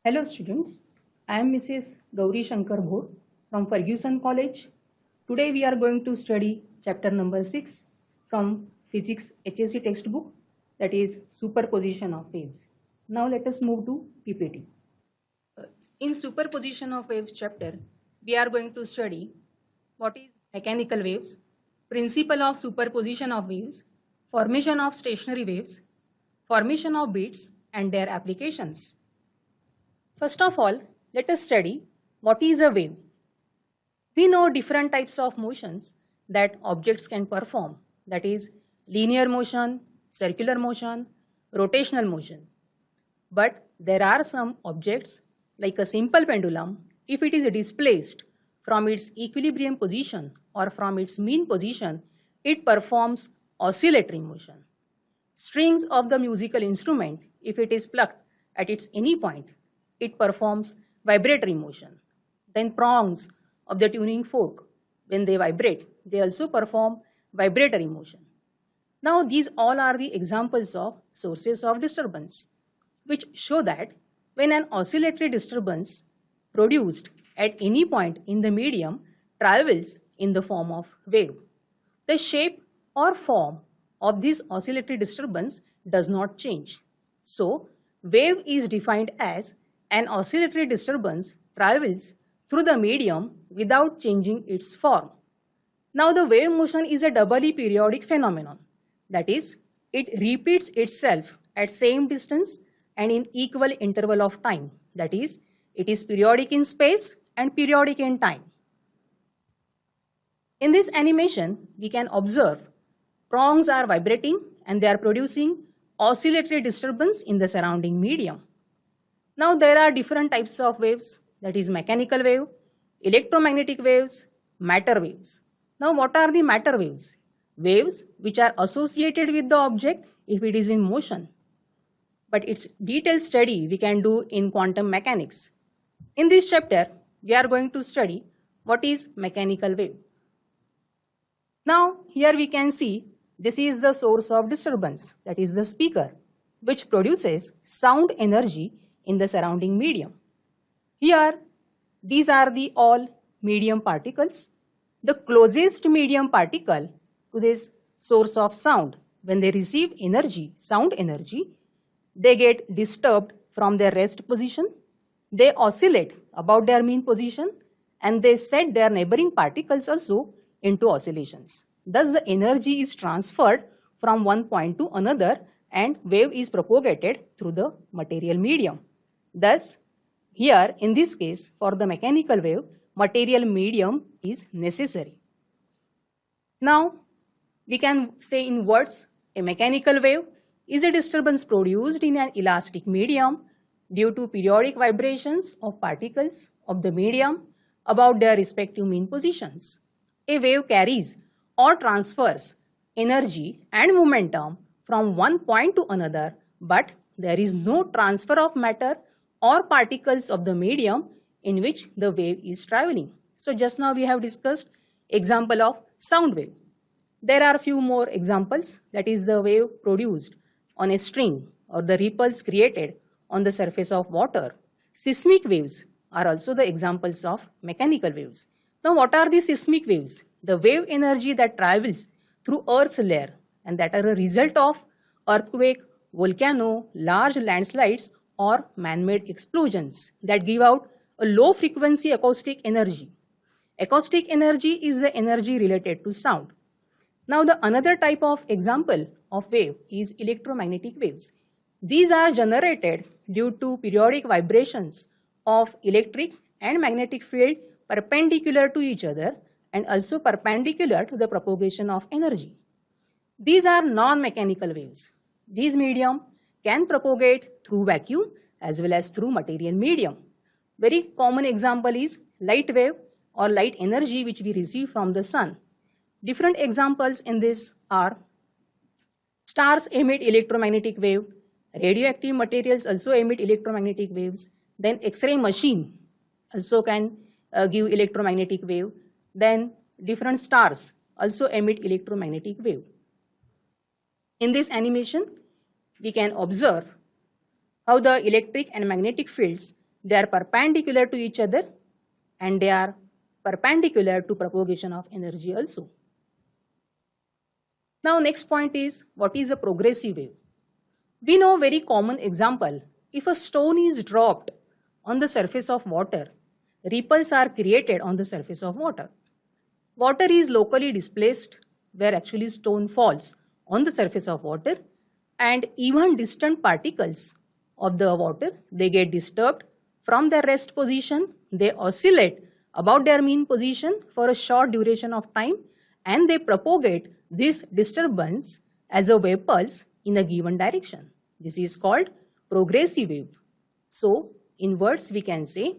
Hello students, I am Mrs. Gauri Shankar Bhor from Ferguson College. Today we are going to study chapter number 6 from Physics HSC textbook, that is superposition of waves. Now let us move to PPT. In superposition of waves chapter, we are going to study what is mechanical waves, principle of superposition of waves, formation of stationary waves, formation of beats and their applications. First of all, let us study what is a wave. We know different types of motions that objects can perform, that is linear motion, circular motion, rotational motion. But there are some objects like a simple pendulum, if it is displaced from its equilibrium position or from its mean position, it performs oscillatory motion. Strings of the musical instrument, if it is plucked at its any point, it performs vibratory motion. Then prongs of the tuning fork, when they vibrate, they also perform vibratory motion. Now these all are the examples of sources of disturbance, which show that when an oscillatory disturbance produced at any point in the medium travels in the form of wave, the shape or form of this oscillatory disturbance does not change. So wave is defined as an oscillatory disturbance travels through the medium without changing its form. Now the wave motion is a doubly periodic phenomenon. That is, it repeats itself at same distance and in equal interval of time. That is, it is periodic in space and periodic in time. In this animation, we can observe prongs are vibrating and they are producing oscillatory disturbance in the surrounding medium. Now there are different types of waves, that is mechanical wave, electromagnetic waves, matter waves. Now what are the matter waves? Waves which are associated with the object if it is in motion. But its detailed study we can do in quantum mechanics. In this chapter, we are going to study what is mechanical wave. Now here we can see this is the source of disturbance, that is the speaker, which produces sound energy in the surrounding medium. Here, these are the all medium particles. The closest medium particle to this source of sound, when they receive energy, sound energy, they get disturbed from their rest position, they oscillate about their mean position, and they set their neighboring particles also into oscillations. Thus, the energy is transferred from one point to another and wave is propagated through the material medium. Thus, here in this case, for the mechanical wave, material medium is necessary. Now, we can say in words, a mechanical wave is a disturbance produced in an elastic medium due to periodic vibrations of particles of the medium about their respective mean positions. A wave carries or transfers energy and momentum from one point to another, but there is no transfer of matter or particles of the medium in which the wave is traveling. So just now we have discussed example of sound wave. There are few more examples, that is the wave produced on a string or the ripples created on the surface of water. Seismic waves are also the examples of mechanical waves. Now what are the seismic waves? The wave energy that travels through Earth's layer and that are a result of earthquake, volcano, large landslides or man-made explosions that give out a low frequency acoustic energy. Acoustic energy is the energy related to sound. Now the another type of example of wave is electromagnetic waves. These are generated due to periodic vibrations of electric and magnetic field perpendicular to each other and also perpendicular to the propagation of energy. These are non-mechanical waves. These medium can propagate through vacuum as well as through material medium. Very common example is light wave or light energy which we receive from the sun. Different examples in this are stars emit electromagnetic wave, radioactive materials also emit electromagnetic waves, then X-ray machine also can give electromagnetic wave, then different stars also emit electromagnetic wave. In this animation, we can observe how the electric and magnetic fields they are perpendicular to each other and they are perpendicular to propagation of energy also. Now next point is, what is a progressive wave? We know very common example. If a stone is dropped on the surface of water, ripples are created on the surface of water. Water is locally displaced where actually stone falls on the surface of water, and even distant particles of the water, they get disturbed from their rest position. They oscillate about their mean position for a short duration of time and they propagate this disturbance as a wave pulse in a given direction. This is called progressive wave. So, in words we can say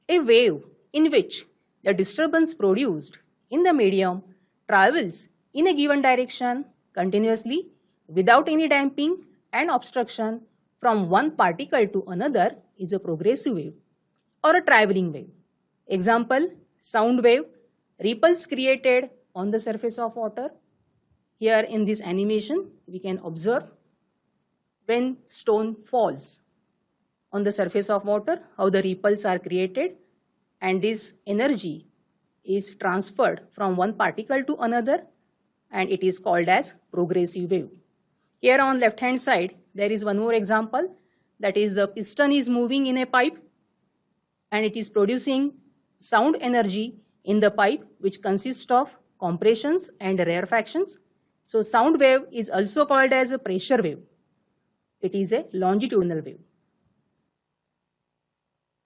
a wave in which the disturbance produced in the medium travels in a given direction continuously without any damping and obstruction from one particle to another is a progressive wave or a traveling wave. Example, sound wave, ripples created on the surface of water. Here in this animation, we can observe when stone falls on the surface of water, how the ripples are created and this energy is transferred from one particle to another and it is called as progressive wave. Here on left hand side, there is one more example, that is the piston is moving in a pipe and it is producing sound energy in the pipe which consists of compressions and rarefactions. So sound wave is also called as a pressure wave. It is a longitudinal wave.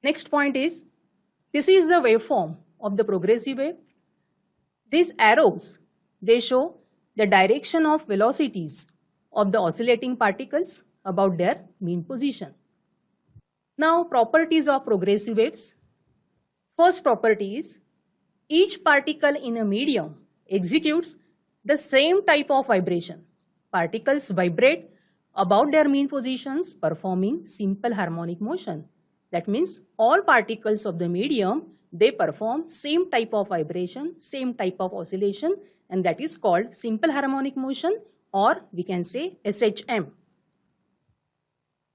Next point is, this is the waveform of the progressive wave. These arrows, they show the direction of velocities of the oscillating particles about their mean position. Now, properties of progressive waves. First property is, each particle in a medium executes the same type of vibration. Particles vibrate about their mean positions performing simple harmonic motion. That means all particles of the medium, they perform same type of vibration, same type of oscillation, and that is called simple harmonic motion, or we can say SHM.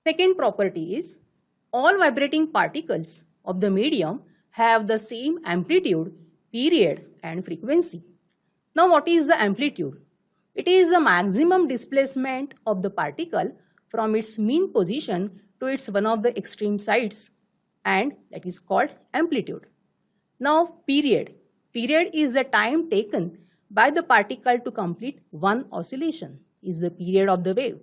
Second property is, all vibrating particles of the medium have the same amplitude, period and frequency. Now what is the amplitude? It is the maximum displacement of the particle from its mean position to its one of the extreme sides, and that is called amplitude. Now period. Period is the time taken by the particle to complete one oscillation, is the period of the wave.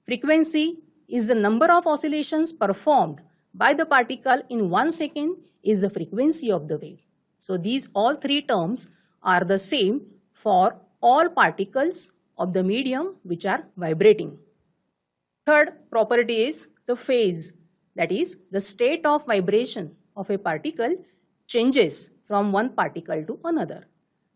Frequency is the number of oscillations performed by the particle in 1 second, is the frequency of the wave. So these all three terms are the same for all particles of the medium which are vibrating. Third property is the phase, that is the state of vibration of a particle changes from one particle to another.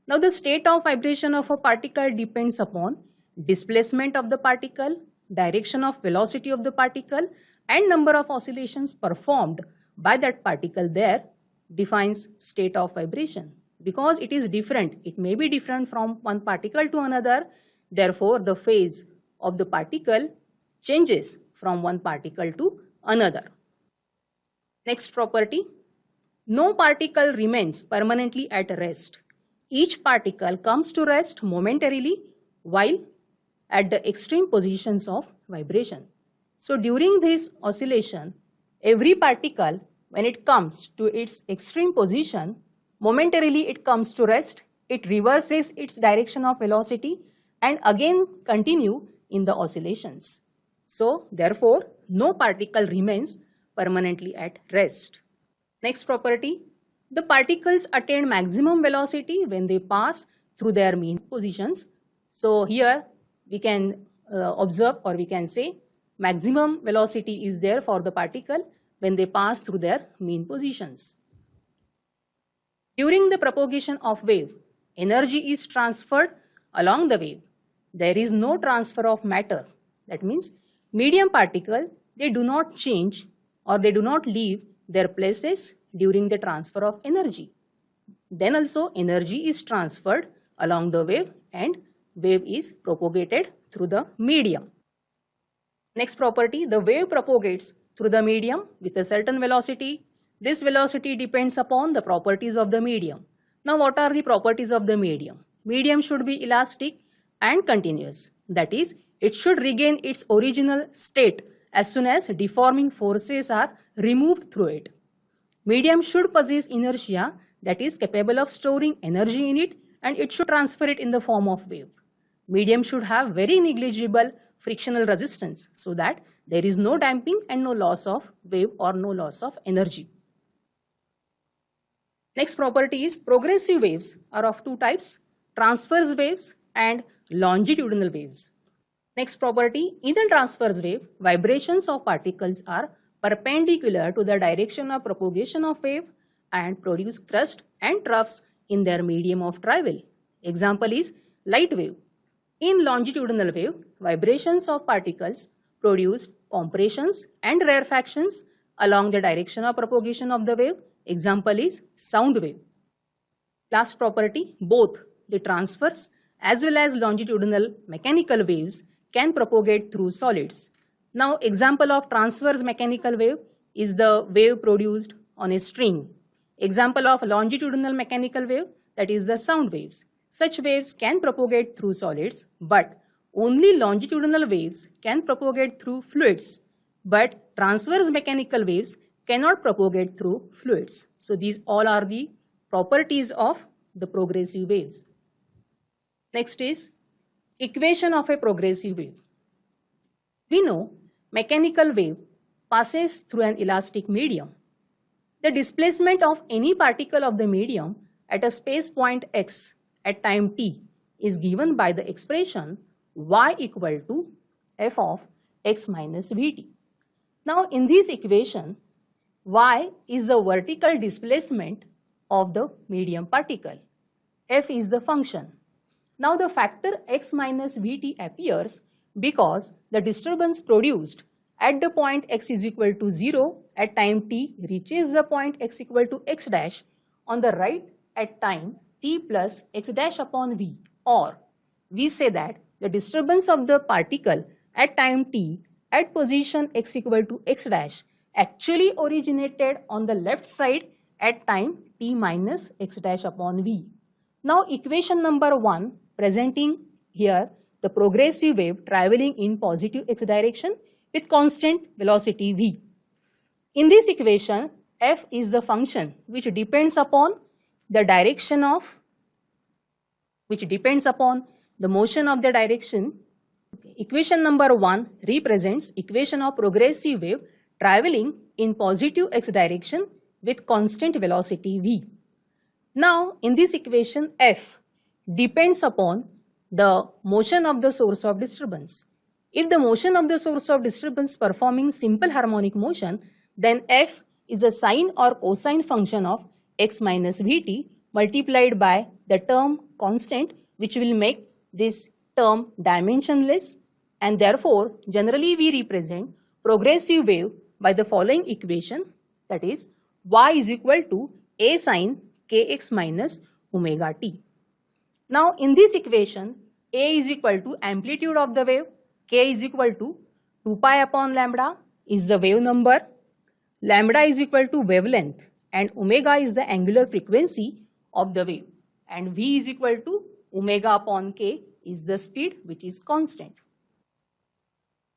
Now the state of vibration of a particle depends upon displacement of the particle, direction of velocity of the particle and number of oscillations performed by that particle there defines state of vibration. Because it is different, it may be different from one particle to another, therefore the phase of the particle changes from one particle to another. Next property, no particle remains permanently at rest. Each particle comes to rest momentarily while at the extreme positions of vibration. So during this oscillation, every particle, when it comes to its extreme position, momentarily it comes to rest, it reverses its direction of velocity and again continue in the oscillations. So therefore, no particle remains permanently at rest. Next property, the particles attain maximum velocity when they pass through their mean positions. So here we can observe, or we can say maximum velocity is there for the particle when they pass through their mean positions. During the propagation of wave, energy is transferred along the wave. There is no transfer of matter. That means medium particle, they do not change or they do not leave their places during the transfer of energy. Then also energy is transferred along the wave and wave is propagated through the medium. Next property, the wave propagates through the medium with a certain velocity This velocity depends upon the properties of the medium. Now, what are the properties of the medium? Medium should be elastic and continuous. That is, it should regain its original state as soon as deforming forces are removed through it. Medium should possess inertia that is capable of storing energy in it, and it should transfer it in the form of wave. Medium should have very negligible frictional resistance so that there is no damping and no loss of wave or no loss of energy. Next property is progressive waves are of two types, transverse waves and longitudinal waves. Next property, in the transverse wave, vibrations of particles are perpendicular to the direction of propagation of wave and produce thrust and troughs in their medium of travel. Example is light wave. In longitudinal wave, vibrations of particles produce compressions and rarefactions along the direction of propagation of the wave. Example is sound wave. Last property, both the transverse as well as longitudinal mechanical waves can propagate through solids. Now, example of transverse mechanical wave is the wave produced on a string. Example of longitudinal mechanical wave, that is the sound waves. Such waves can propagate through solids, but only longitudinal waves can propagate through fluids. But transverse mechanical waves cannot propagate through fluids. So these all are the properties of the progressive waves. Next is equation of a progressive wave. We know mechanical wave passes through an elastic medium. The displacement of any particle of the medium at a space point x at time t is given by the expression y equal to f of x minus vt. Now in this equation, y is the vertical displacement of the medium particle. F is the function. Now the factor x minus vt appears because the disturbance produced at the point x is equal to 0 at time t reaches the point x equal to x dash on the right at time t plus x dash upon v, or we say that the disturbance of the particle at time t at position x equal to x dash actually originated on the left side at time t minus x dash upon v. Now equation number 1 presenting here the progressive wave traveling in positive x direction with constant velocity v. In this equation, f is the function which depends upon the direction of, the motion of the direction. Equation number 1 represents equation of progressive wave traveling in positive x direction with constant velocity v. Now in this equation, f depends upon the motion of the source of disturbance. If the motion of the source of disturbance performing simple harmonic motion, then f is a sine or cosine function of x minus vt multiplied by the term constant, which will make this term dimensionless, and therefore generally we represent progressive wave by the following equation, that is y is equal to a sine kx minus omega t. Now in this equation, a is equal to amplitude of the wave, k is equal to 2 pi upon lambda is the wave number, lambda is equal to wavelength, and omega is the angular frequency of the wave, and v is equal to omega upon k is the speed which is constant.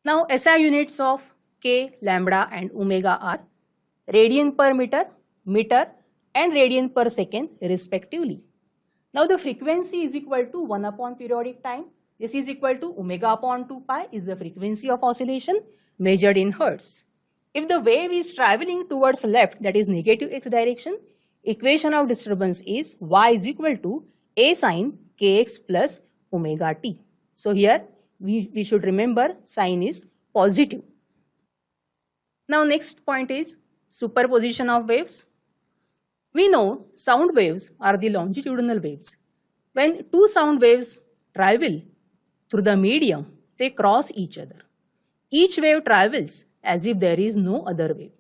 Now SI units of k, lambda and omega are radian per meter, meter and radian per second respectively. Now the frequency is equal to 1 upon periodic time. This is equal to omega upon 2 pi is the frequency of oscillation measured in hertz. If the wave is traveling towards left, that is negative x direction, equation of disturbance is y is equal to a sine kx plus omega t. So here we should remember sign is positive. Now next point is superposition of waves. We know sound waves are the longitudinal waves. When two sound waves travel through the medium, they cross each other. Each wave travels as if there is no other wave,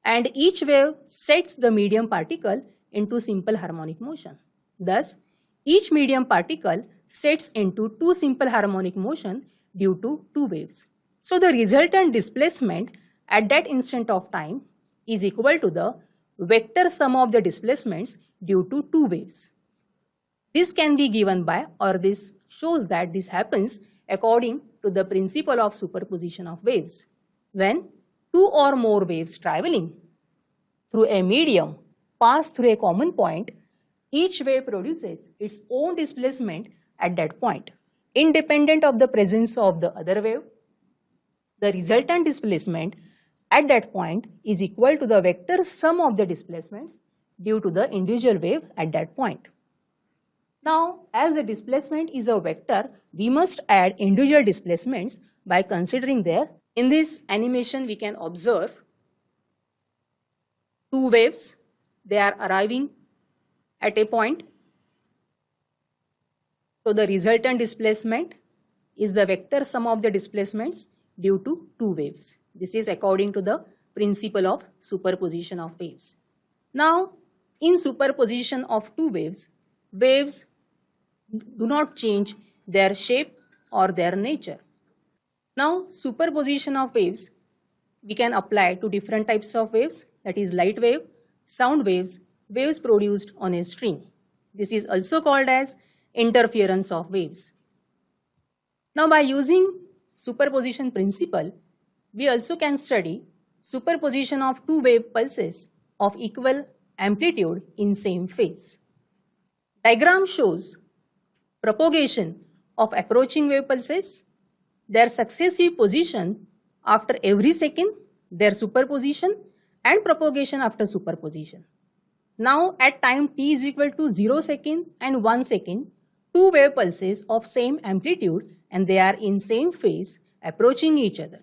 and each wave sets the medium particle into simple harmonic motion. Thus, each medium particle sets into two simple harmonic motion due to two waves. So the resultant displacement at that instant of time is equal to the vector sum of the displacements due to two waves. This can be given by, or this shows that this happens according to the principle of superposition of waves. When two or more waves traveling through a medium pass through a common point, each wave produces its own displacement at that point, independent of the presence of the other wave. The resultant displacement at that point is equal to the vector sum of the displacements due to the individual wave at that point. Now, as the displacement is a vector, we must add individual displacements by considering their. In this animation, we can observe two waves. They are arriving at a point. So the resultant displacement is the vector sum of the displacements due to two waves. This is according to the principle of superposition of waves. Now, in superposition of two waves, waves do not change their shape or their nature. Now, superposition of waves we can apply to different types of waves, that is light wave, sound waves, waves produced on a string. This is also called as interference of waves. Now, by using superposition principle, we also can study superposition of two wave pulses of equal amplitude in same phase. Diagram shows propagation of approaching wave pulses, their successive position after every second, their superposition, and propagation after superposition. Now, at time t is equal to 0 second and 1 second, two wave pulses of same amplitude and they are in same phase approaching each other.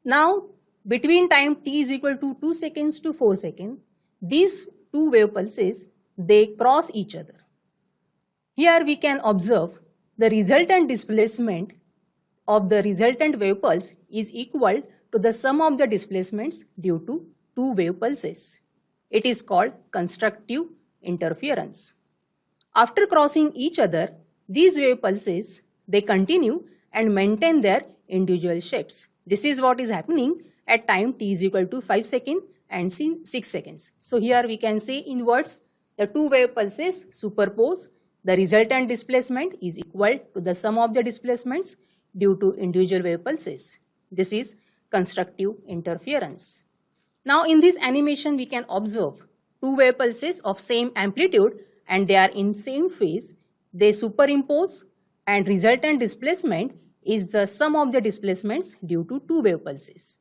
Now, between time t is equal to 2 seconds to 4 seconds, these two wave pulses, they cross each other. Here we can observe the resultant displacement of the resultant wave pulse is equal to the sum of the displacements due to two wave pulses. It is called constructive interference. After crossing each other, these wave pulses, they continue and maintain their individual shapes. This is what is happening at time t is equal to 5 seconds and 6 seconds. So here we can say in words, the two wave pulses superpose. The resultant displacement is equal to the sum of the displacements due to individual wave pulses. This is constructive interference. Now in this animation we can observe two wave pulses of same amplitude and they are in same phase. They superimpose and resultant displacement is the sum of the displacements due to two wave pulses.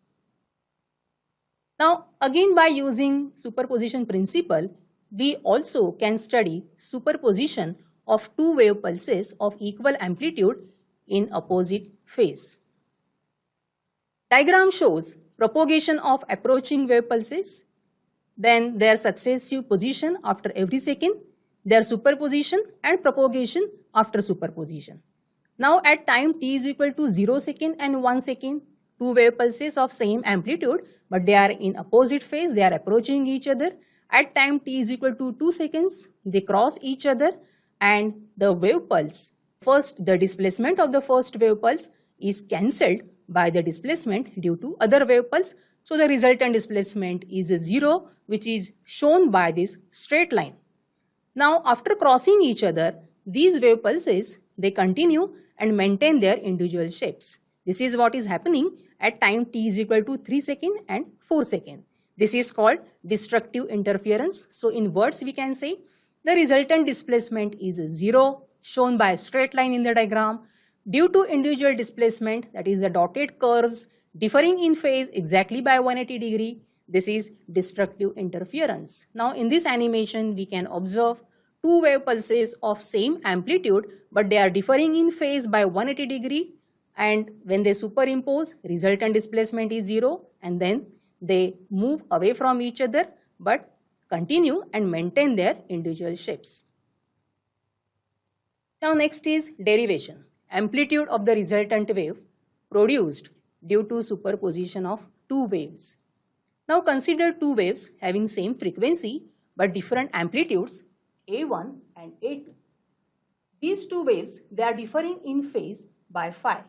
Now again, by using superposition principle, we also can study superposition of two wave pulses of equal amplitude in opposite phase. Diagram shows propagation of approaching wave pulses, then their successive position after every second, their superposition and propagation after superposition. Now at time t is equal to 0 second and 1 second, two wave pulses of same amplitude but they are in opposite phase, they are approaching each other. At time t is equal to 2 seconds, they cross each other and the wave pulse, first the displacement of the first wave pulse is cancelled by the displacement due to other wave pulse. So the resultant displacement is 0, which is shown by this straight line. Now after crossing each other, these wave pulses, they continue and maintain their individual shapes. This is what is happening at time t is equal to 3 seconds and 4 seconds. This is called destructive interference. So in words we can say the resultant displacement is 0, shown by a straight line in the diagram, due to individual displacement, that is the dotted curves differing in phase exactly by 180 degree. This is destructive interference. Now in this animation we can observe two wave pulses of same amplitude but they are differing in phase by 180 degree, and when they superimpose, resultant displacement is 0 and then they move away from each other but continue and maintain their individual shapes. Now next is derivation. Amplitude of the resultant wave produced due to superposition of two waves. Now consider two waves having same frequency but different amplitudes, A1 and A2. These two waves, they are differing in phase by phi.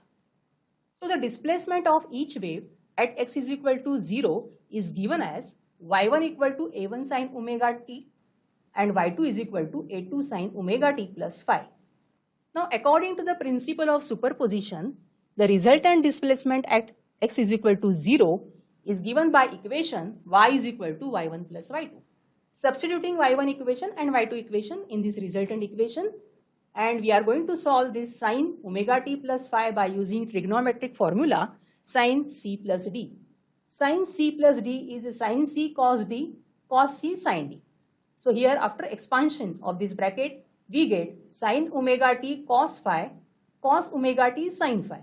So the displacement of each wave at x is equal to 0 is given as y1 equal to a1 sin omega t and y2 is equal to a2 sin omega t plus phi. Now, according to the principle of superposition, the resultant displacement at x is equal to 0 is given by equation y is equal to y1 plus y2. Substituting y1 equation and y2 equation in this resultant equation, and we are going to solve this sin omega t plus phi by using trigonometric formula sin c plus d. Sin c plus d is sin c cos d cos c sin d. So here after expansion of this bracket, we get sin omega t cos phi cos omega t sin phi.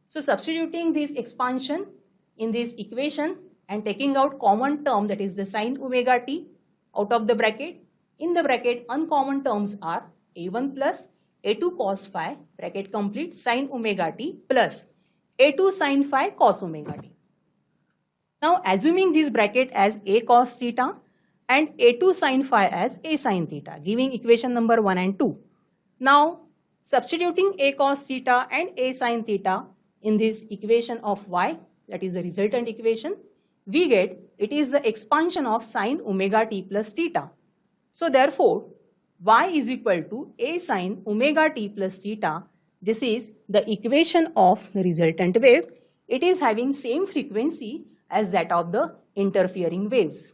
So substituting this expansion in this equation and taking out common term, that is the sin omega t out of the bracket, in the bracket uncommon terms are a1 plus a2 cos phi bracket complete sin omega t plus a2 sin phi cos omega t. Now assuming this bracket as a cos theta and a2 sin phi as a sin theta, giving equation number 1 and 2. Now substituting a cos theta and a sin theta in this equation of y, that is the resultant equation, we get it is the expansion of sin omega t plus theta. So therefore, y is equal to a sin omega t plus theta. This is the equation of the resultant wave. It is having same frequency as that of the interfering waves.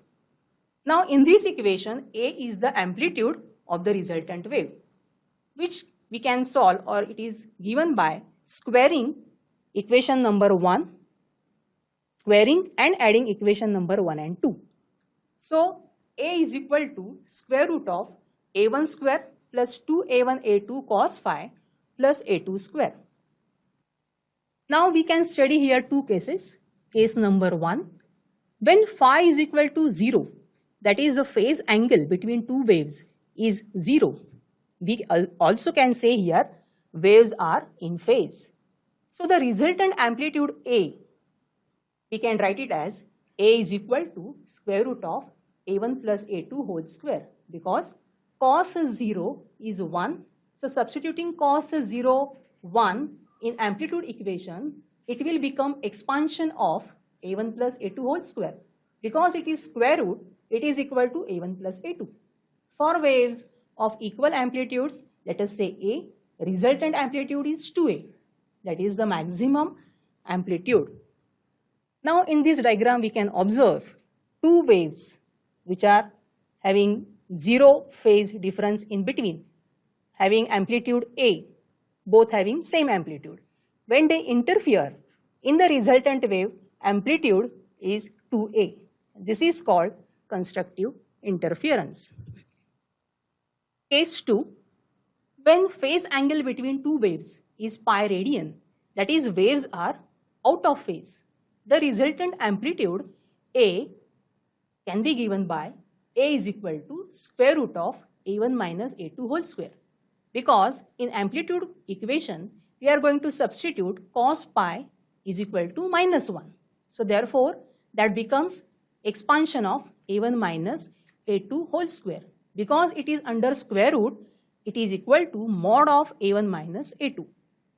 Now in this equation, a is the amplitude of the resultant wave, which we can solve, or it is given by squaring equation number 1, squaring and adding equation number 1 and 2. So a is equal to square root of a1 square plus 2a1 a2 cos phi plus a2 square. Now we can study here two cases. Case number 1, when phi is equal to 0, that is the phase angle between two waves is 0. We also can say here waves are in phase. So the resultant amplitude A, we can write it as A is equal to square root of a1 plus a2 whole square, because cos 0 is 1. So substituting cos 0, 1 in amplitude equation, it will become expansion of a1 plus a2 whole square. Because it is square root, it is equal to a1 plus a2. For waves of equal amplitudes, let us say A, resultant amplitude is 2a. That is the maximum amplitude. Now in this diagram we can observe two waves which are having 0 phase difference in between, having amplitude A, both having same amplitude. When they interfere in the resultant wave, amplitude is 2a. This is called constructive interference. Case 2, when phase angle between two waves is pi radian, that is waves are out of phase, the resultant amplitude A can be given by A is equal to square root of a1 minus a2 whole square. Because in amplitude equation, we are going to substitute cos pi is equal to minus 1. So therefore, that becomes expansion of a1 minus a2 whole square. Because it is under square root, it is equal to mod of a1 minus a2.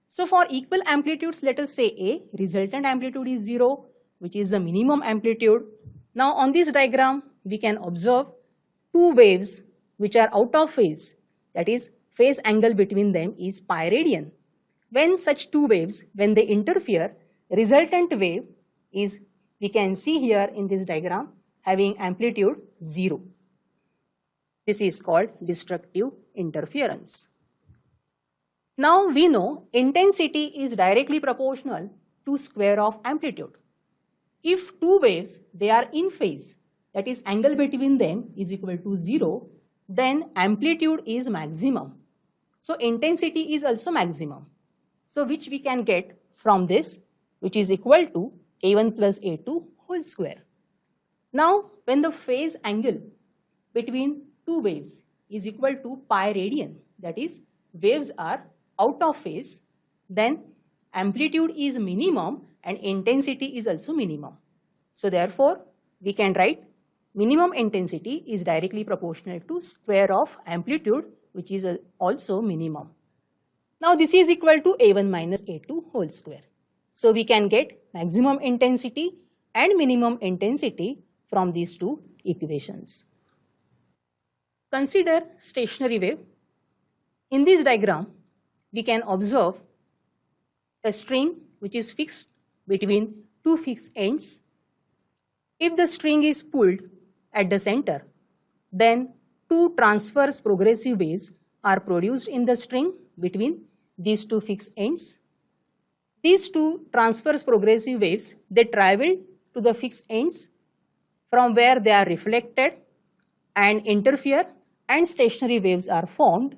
So for equal amplitudes, let us say A, resultant amplitude is 0, which is the minimum amplitude. Now on this diagram, we can observe two waves which are out of phase, that is phase angle between them is pi radian. When such two waves, when they interfere, resultant wave is, we can see here in this diagram, having amplitude 0. This is called destructive interference. Now we know intensity is directly proportional to square of amplitude. If two waves, they are in phase, that is angle between them is equal to 0, then amplitude is maximum. So intensity is also maximum. So which we can get from this, which is equal to a1 plus a2 whole square. Now when the phase angle between two waves is equal to pi radian, that is waves are out of phase, then amplitude is minimum and intensity is also minimum. So therefore, we can write minimum intensity is directly proportional to square of amplitude, which is also minimum. Now this is equal to a1 minus a2 whole square. So we can get maximum intensity and minimum intensity from these two equations. Consider stationary wave. In this diagram, we can observe a string which is fixed between two fixed ends. If the string is pulled at the center, then two transverse progressive waves are produced in the string between these two fixed ends. These two transverse progressive waves, they travel to the fixed ends from where they are reflected and interfere, and stationary waves are formed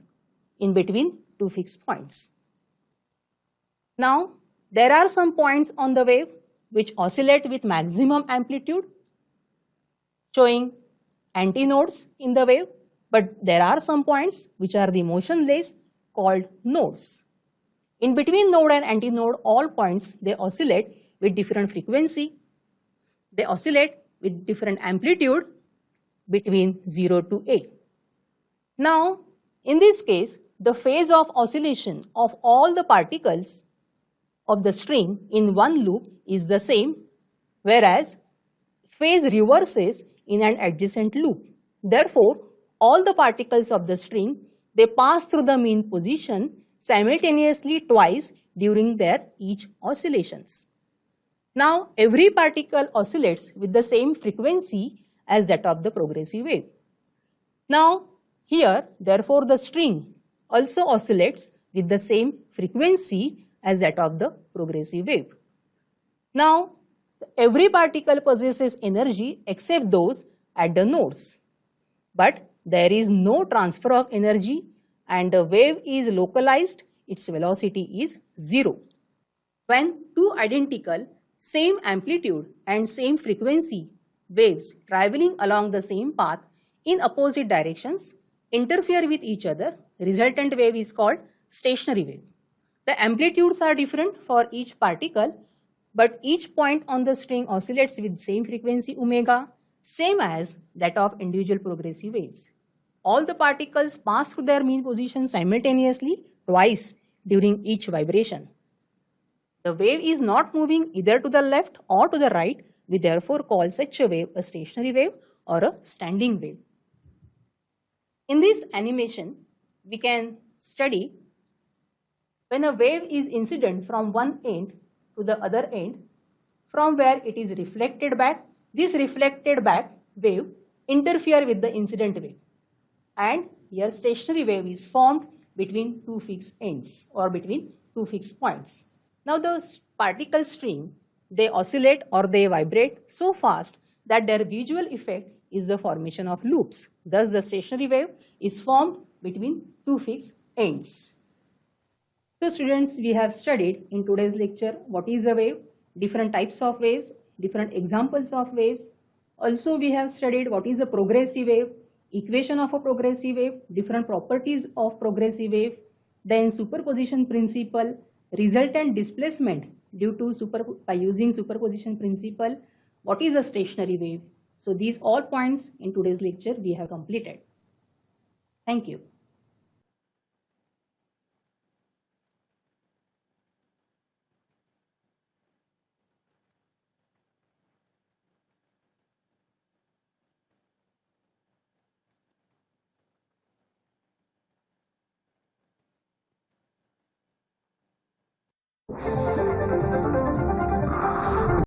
in between two fixed points. Now, there are some points on the wave which oscillate with maximum amplitude, showing antinodes in the wave, but there are some points which are the motionless, called nodes. In between node and antinode, all points, they oscillate with different frequency. They oscillate with different amplitude between 0 to A. Now, in this case, the phase of oscillation of all the particles of the string in one loop is the same, whereas phase reverses in an adjacent loop. Therefore, all the particles of the string, they pass through the mean position simultaneously twice during their each oscillations. Now, every particle oscillates with the same frequency as that of the progressive wave. Now, here, therefore, the string also oscillates with the same frequency as that of the progressive wave. Now, every particle possesses energy except those at the nodes. But there is no transfer of energy and the wave is localized, its velocity is 0. When two identical, same amplitude and same frequency waves traveling along the same path in opposite directions interfere with each other, resultant wave is called stationary wave. The amplitudes are different for each particle, but each point on the string oscillates with same frequency omega, same as that of individual progressive waves. All the particles pass through their mean position simultaneously twice during each vibration. The wave is not moving either to the left or to the right. We therefore call such a wave a stationary wave or a standing wave. In this animation, we can study when a wave is incident from one end to the other end, from where it is reflected back, this reflected back wave interfere with the incident wave, and here stationary wave is formed between two fixed ends or between two fixed points. Now the particle string, they oscillate or they vibrate so fast that their visual effect is the formation of loops. Thus the stationary wave is formed between two fixed ends. So students, we have studied in today's lecture what is a wave, different types of waves, different examples of waves. Also we have studied what is a progressive wave, equation of a progressive wave, different properties of progressive wave, then superposition principle, resultant displacement due to by using superposition principle, what is a stationary wave. So these all points in today's lecture we have completed. Thank you.